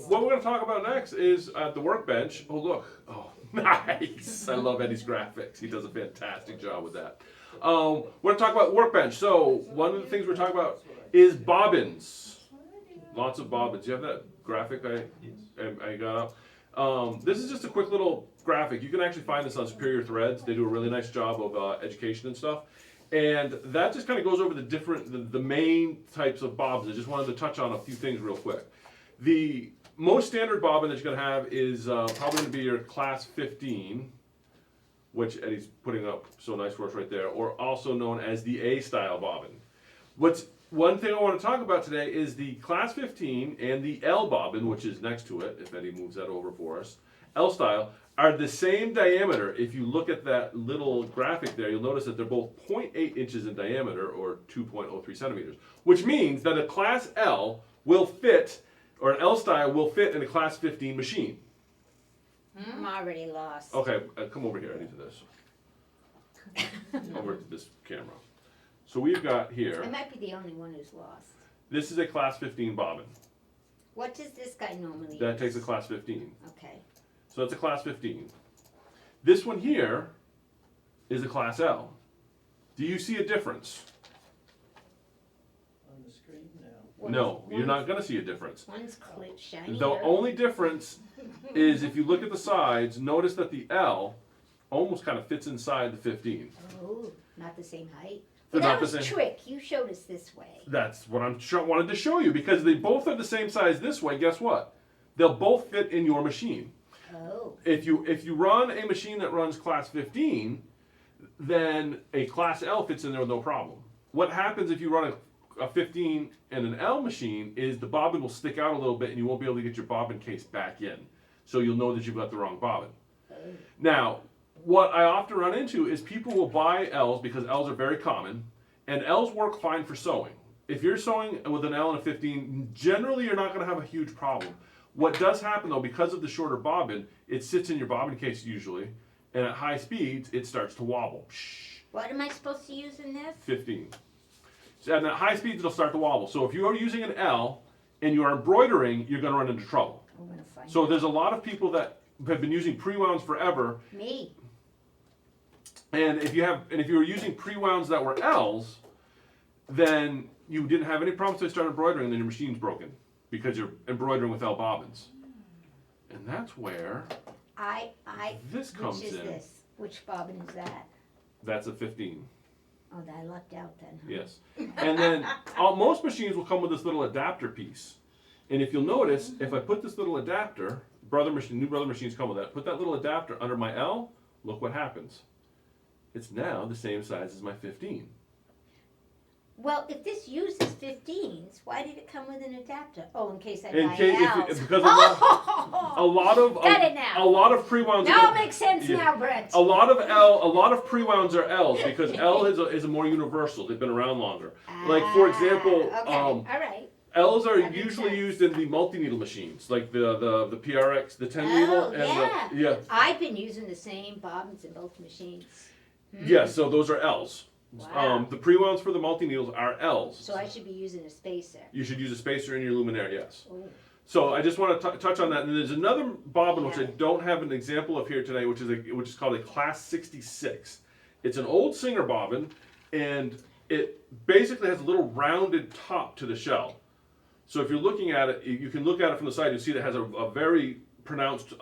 what we're going to talk about next is at the Workbench. Oh, look. Oh, nice. I love Eddie's graphics. He does a fantastic job with that. We're going to talk about Workbench. So one of the things we're talking about is bobbins. Lots of bobbins. You have that graphic I got up? This is just a quick little graphic. You can actually find this on Superior Threads. They do a really nice job of education and stuff. And that just kind of goes over the main types of bobbins. I just wanted to touch on a few things real quick. The most standard bobbin that you're going to have is probably going to be your class 15, which Eddie's putting up so nice for us right there, or also known as the A-style bobbin. One thing I want to talk about today is the class 15 and the L bobbin, which is next to it, if Eddie moves that over for us. L-style are the same diameter. If you look at that little graphic there, you'll notice that they're both 0.8 inches in diameter, or 2.03 centimeters, which means that a class L will fit, or an L style will fit in a class 15 machine. I'm already lost. Okay, come over here, Eddie, to this. Over to this camera. So we've got here, I might be the only one who's lost. this is a class 15 bobbin. What does this guy normally That use? takes a class 15. Okay. So that's a class 15. This one here is a class L. Do you see a difference? On the screen now. No, you're not going to see a difference. One's shiny. The only difference is if you look at the sides, notice that the L almost kind of fits inside the 15. Oh, not the same height. They're Well, not that the was same. trick. You showed us this way. That's what wanted to show you, because they both are the same size this way. Guess what? They'll both fit in your machine. Oh. If you run a machine that runs class 15, then a class L fits in there with no problem. What happens if you run a 15 and an L machine is the bobbin will stick out a little bit and you won't be able to get your bobbin case back in. So you'll know that you've got the wrong bobbin. Now, what I often run into is people will buy L's because L's are very common, and L's work fine for sewing. If you're sewing with an L and a 15, generally you're not going to have a huge problem. What does happen though, because of the shorter bobbin, it sits in your bobbin case usually, and at high speeds, it starts to wobble. What am I supposed to use in this? 15. So, and at high speeds, it'll start to wobble. So if you are using an L and you are embroidering, you're going to run into trouble. I'm gonna find So out. there's a lot of people that have been using pre-wounds forever, Me. and if you were using pre-wounds that were L's, then you didn't have any problems until you started embroidering, and then your machine's broken because you're embroidering with L bobbins. And that's where this comes Which is in. this? Which bobbin is that? That's a 15. Oh, I lucked out then. Huh? Yes. And then most machines will come with this little adapter piece. And if you'll notice, if I put this little adapter, new Brother machines come with that, put that little adapter under my L, look what happens. It's now the same size as my 15. Well, if this uses 15s, why did it come with an adapter? Oh, in case I In buy case, L's. because a lot of Got it now. a lot of pre-wounds. Now it makes sense Yeah. now, Brent. A lot of pre-wounds are L's because L is a more universal. They've been around longer. Like for example, Okay. All right. L's are That makes usually sense. used in the multi-needle machines, like the PRX, the 10 needle, Oh, and yeah. the I've been using the same bobbins in both machines. yeah. So those are L's. Wow. The pre-wounds for the multi-needles are L's. So I should be using a spacer. You should use a spacer in your luminaire, yes. Oh. So I just want to touch on that. And there's another bobbin which I Yeah. don't have an example of here today, which is called a Class 66. It's an old Singer bobbin, and it basically has a little rounded top to the shell. So if you're looking at it, you can look at it from the side. You see that it has a very pronounced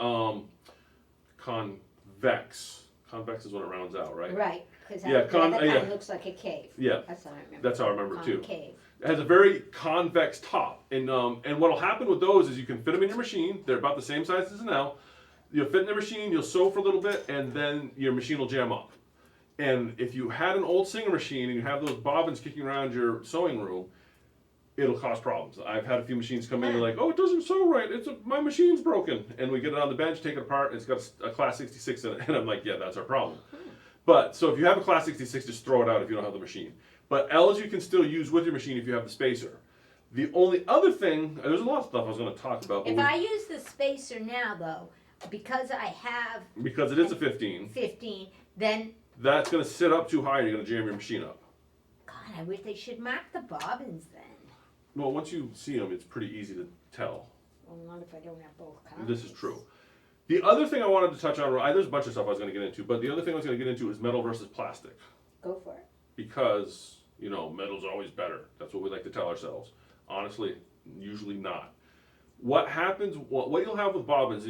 convex. Convex is when it rounds out, right? Right, because Yeah, that kind yeah. of looks like a cave. Yeah. That's how I remember. That's how I remember it too. Concave. It has a very convex top, and what'll happen with those is you can fit them in your machine. They're about the same size as an L. You'll fit in the machine, you'll sew for a little bit, and then your machine will jam up. And if you had an old Singer machine and you have those bobbins kicking around your sewing room, it'll cause problems. I've had a few machines come in and they're like, oh, it doesn't sew right. My machine's broken. And we get it on the bench, take it apart, and it's got a Class 66 in it. And I'm like, yeah, that's our problem. But so if you have a Class 66, just throw it out if you don't have the machine. But L's you can still use with your machine if you have the spacer. The only other thing, there's a lot of stuff I was going to talk about. If I use the spacer now, though, because I have because it is a 15, 15, then, that's going to sit up too high and you're going to jam your machine up. God, I wish they should mark the bobbins then. Well, once you see them, it's pretty easy to tell. Well, not if I don't have both colors. This is true. The other thing I wanted to touch on, there's a bunch of stuff I was going to get into, but the other thing I was going to get into is metal versus plastic. Go for it. Because, metal's always better. That's what we like to tell ourselves. Honestly, usually not. What happens, what you'll have with bobbins,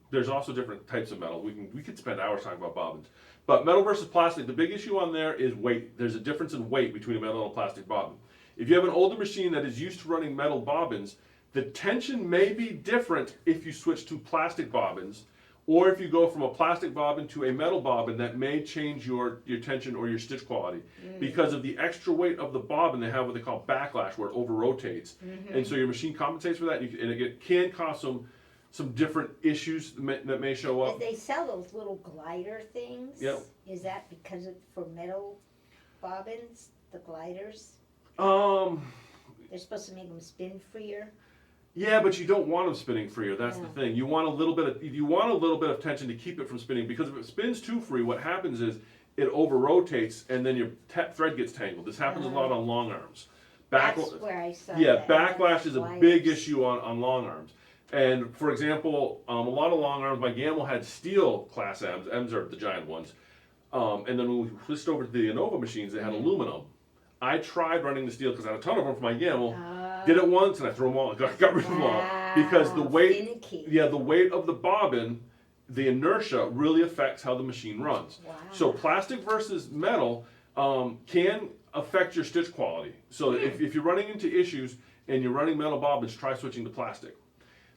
there's also different types of metal. We could spend hours talking about bobbins. But metal versus plastic, the big issue on there is weight. There's a difference in weight between a metal and a plastic bobbin. If you have an older machine that is used to running metal bobbins, the tension may be different if you switch to plastic bobbins, or if you go from a plastic bobbin to a metal bobbin, that may change your tension or your stitch quality. Because of the extra weight of the bobbin, they have what they call backlash, where it over rotates. And so your machine compensates for that, and it can cause some different issues that may show up. They sell those little glider things. Yep. Is that because it's for metal bobbins, the gliders? They're supposed to make them spin freer. Yeah, but you don't want them spinning freer. That's the thing. You want a little bit of tension to keep it from spinning, because if it spins too free, what happens is it over rotates and then your thread gets tangled. This happens a lot on long arms. That's where I saw that. Backlash is a big issue on long arms. And for example, a lot of long arms, my Gamble had steel class M's. M's are the giant ones. And then when we switched over to the Innova machines, they had aluminum. I tried running the steel because I had a ton of them for my Gamble. Did it once and I threw them all. Got rid of them all because the weight. Finicky. Yeah, the weight of the bobbin, the inertia really affects how the machine runs. Wow. So plastic versus metal can affect your stitch quality. So if you're running into issues and you're running metal bobbins, try switching to plastic.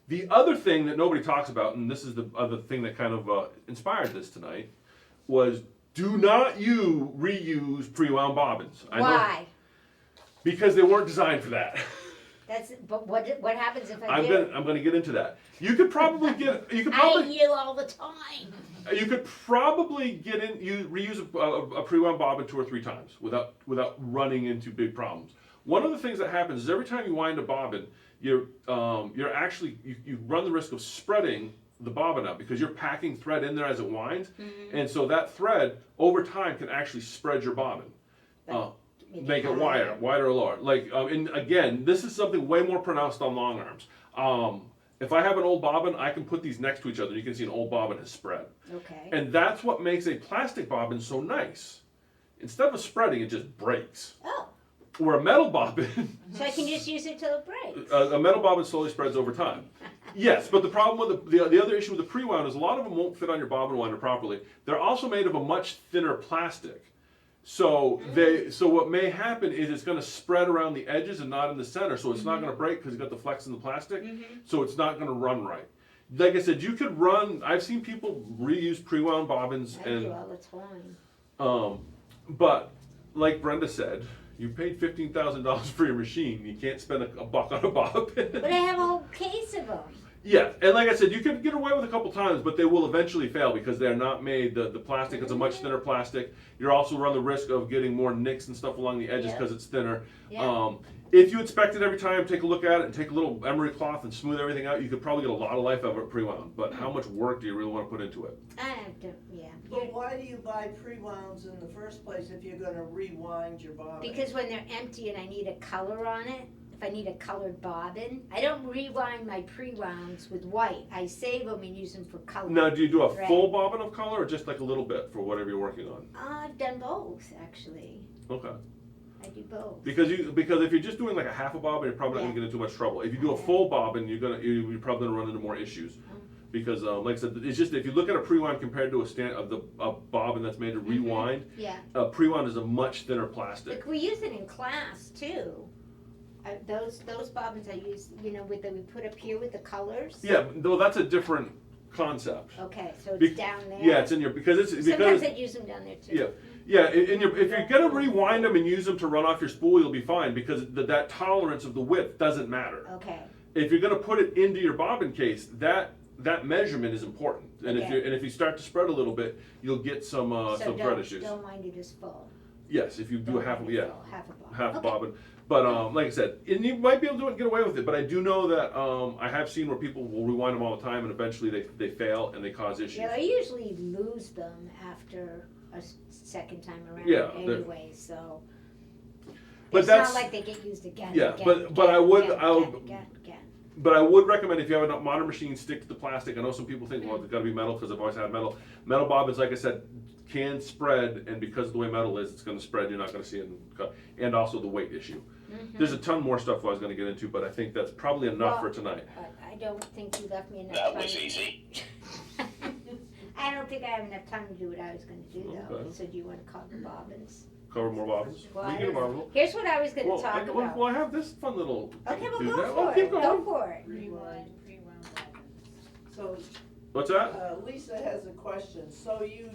The other thing that nobody talks about, and this is the other thing that kind of inspired this tonight, was do not reuse pre-wound bobbins. Why? Because they weren't designed for that. But what happens if I I'm do? going to get into that. You could probably I heal all the time. You could probably reuse a pre-wound bobbin 2 or 3 times without running into big problems. One of the things that happens is every time you wind a bobbin, you run the risk of spreading the bobbin up because you're packing thread in there as it winds, and so that thread over time can actually spread your bobbin, make it wider or lower. And again, this is something way more pronounced on long arms. If I have an old bobbin, I can put these next to each other. You can see an old bobbin has spread. Okay. And that's what makes a plastic bobbin so nice. Instead of spreading, it just breaks. Oh. Or a metal bobbin. So I can just use it till it breaks. A metal bobbin slowly spreads over time. Yes, but the problem with the other issue with the pre-wound is a lot of them won't fit on your bobbin winder properly. They're also made of a much thinner plastic. So what may happen is it's going to spread around the edges and not in the center, so it's not going to break because you've got the flex in the plastic, so it's not going to run right. Like I said, you could run, I've seen people reuse pre-wound bobbins. I do all the time. But like Brenda said, you paid $15,000 for your machine, you can't spend a buck on a bobbin. But I have a whole case of them. Yeah, and like I said, you could get away with a couple times, but they will eventually fail because they're not made, the plastic is a much thinner plastic. You also run the risk of getting more nicks and stuff along the edges because it's thinner. Yeah. If you inspect it every time, take a look at it, and take a little emery cloth and smooth everything out, you could probably get a lot of life out of it pre-wound. But how much work do you really want to put into it? I have to, yeah. But why do you buy pre-wounds in the first place if you're gonna rewind your bobbin? Because when they're empty and I need a color on it, if I need a colored bobbin, I don't rewind my pre-wounds with white. I save them and use them for color. Now, do you do a Red. full bobbin of color or just like a little bit for whatever you're working on? I've done both, actually. Okay. I do both. Because if you're just doing like a half a bobbin, you're probably not going to get into too much trouble. If you do a full bobbin, you're probably going to run into more issues. Because like I said, it's just if you look at a pre-wound compared to a bobbin that's made to rewind, a pre-wound is a much thinner plastic. Like we use it in class too. Those bobbins I use, we put up here with the colors. Yeah, though that's a different concept. Okay, so it's down there. Yeah, it's in your Sometimes I'd use them down there too. Yeah. If you're gonna rewind them and use them to run off your spool, you'll be fine because that tolerance of the width doesn't matter. Okay. If you're gonna put it into your bobbin case, that measurement is important. And if you start to spread a little bit, you'll get some thread issues. Don't mind it as full. Yes, if you do a half a bobbin. Half a bobbin. Okay. But like I said, and you might be able to get away with it. But I do know that I have seen where people will rewind them all the time, and eventually they fail and they cause issues. Yeah, I usually lose them after a second time around. Yeah, anyway, so. But It's that's not like they get used again. yeah. Again, but again, I would again. But I would recommend if you have a modern machine, stick to the plastic. I know some people think, well, it's got to be metal because I've always had metal. Metal bobbins, like I said, can spread, and because of the way metal is, it's going to spread. You're not going to see it, and also the weight issue. There's a ton more stuff I was going to get into, but I think that's probably enough for tonight. I don't think you left me enough That time. was easy. I don't think I have enough time to do what I was going to do, though. Okay. So do you want to cover bobbins? Cover more bobbins. Well, We can get a bobbin. Here's what I was going to Well, talk about. well, I have this fun little. Okay, well, do go that. for Oh, it. keep Go going. for it. Rewind. So, What's that? Lisa has a question. So you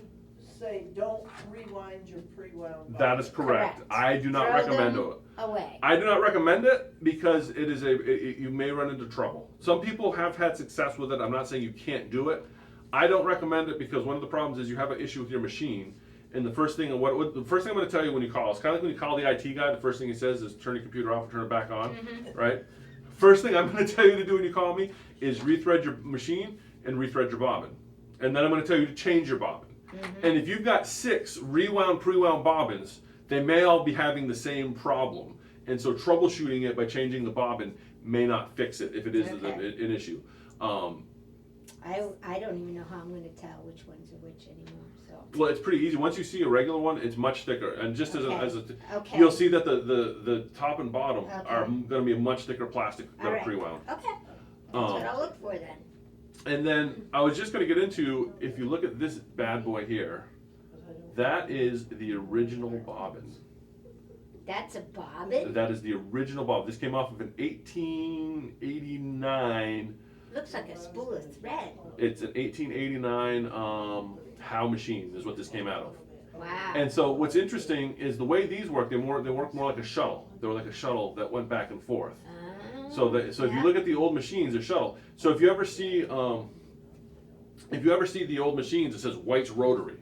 say don't rewind your pre-wound bobbin? That is correct. Correct. I do not Throw recommend them it. Away. I do not recommend it because it is you may run into trouble. Some people have had success with it. I'm not saying you can't do it. I don't recommend it because one of the problems is you have an issue with your machine. And the first thing I'm going to tell you when you call, it's kind of like when you call the IT guy, the first thing he says is turn your computer off and turn it back on, right? First thing I'm going to tell you to do when you call me is rethread your machine and rethread your bobbin. And then I'm going to tell you to change your bobbin. And if you've got 6 rewound, pre-wound bobbins, they may all be having the same problem. And so troubleshooting it by changing the bobbin may not fix it if it is an issue. I don't even know how I'm going to tell which ones are which anymore. So. Well, it's pretty easy. Once you see a regular one, it's much thicker. And just Okay. Okay. you'll see that the top and bottom are Okay. going to be a much thicker plastic that All are right. pre-wound. Okay. That's what I'll look for then. And then I was just going to get into, if you look at this bad boy here, that is the original bobbin. That's a bobbin? That is the original bobbin. This came off of an 1889. Looks like a spool of thread. It's an 1889 Howe machine is what this came out of. Wow. And so what's interesting is the way these work. They work more like a shuttle. They were like a shuttle that went back and forth. So if you look at the old machines, they're shuttle. So if you ever see the old machines, it says White's rotary.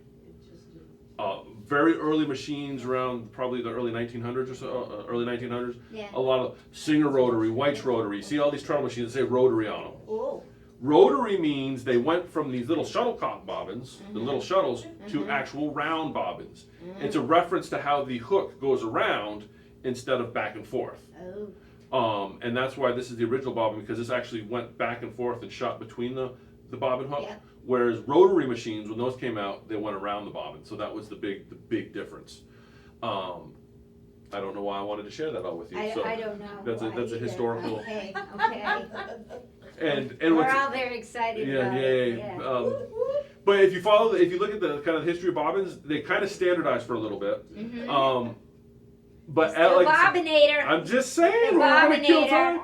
Very early machines around probably the early 1900s or so, early 1900s. Yeah. A lot of Singer rotary, White's rotary. See all these treadle machines that say rotary on them. Oh. Rotary means they went from these little shuttlecock bobbins, the little shuttles, to actual round bobbins. It's a reference to how the hook goes around instead of back and forth. Oh. And that's why this is the original bobbin, because this actually went back and forth and shot between the bobbin hook. Yeah. Whereas rotary machines, when those came out, they went around the bobbin. So that was the big difference. I don't know why I wanted to share that all with you. I So don't know. that's a either. historical. Okay. And We're what's, all very excited about yeah. it. Yeah. But if you look at the kind of history of bobbins, they kind of standardized for a little bit. But Still like, Bobbinator. I'm just saying, The we're gonna kill Bobbinator. time.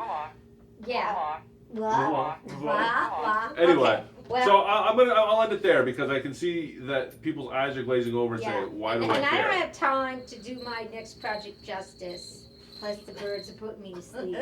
Yeah. Blah, Blah. Anyway, Okay. Well, so I'll end it there because I can see that people's eyes are glazing over and say, why do and I I care? don't have time to do my next project justice. Plus the birds are putting me to sleep.